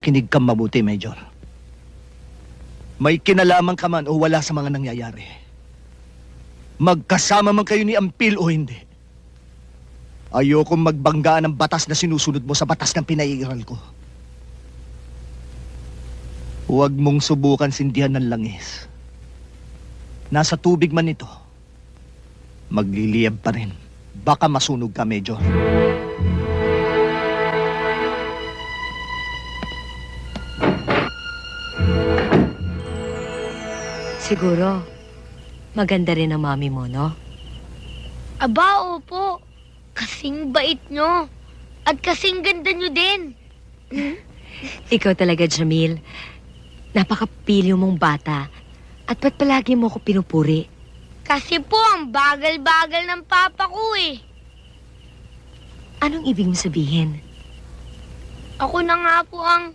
Kinig kang mabuti, Major. May kinalaman ka man o wala sa mga nangyayari. Magkasama man kayo ni Ampil o hindi. Ayokong magbanggaan ng batas na sinusunod mo sa batas ng pinaiiral ko. Huwag mong subukan sindihan ng langis. Nasa tubig man ito, magliliyab pa rin. Baka masunog ka, Major. Siguro, maganda rin ang mami mo, no? Aba, opo. Kasing bait nyo. At kasing ganda nyo din. Ikaw talaga, Jamil. Napakapilyo mong bata. At ba't palagi mo ko pinupuri? Kasi po, ang bagal-bagal ng papa ko eh. Anong ibig mo sabihin? Ako na nga po ang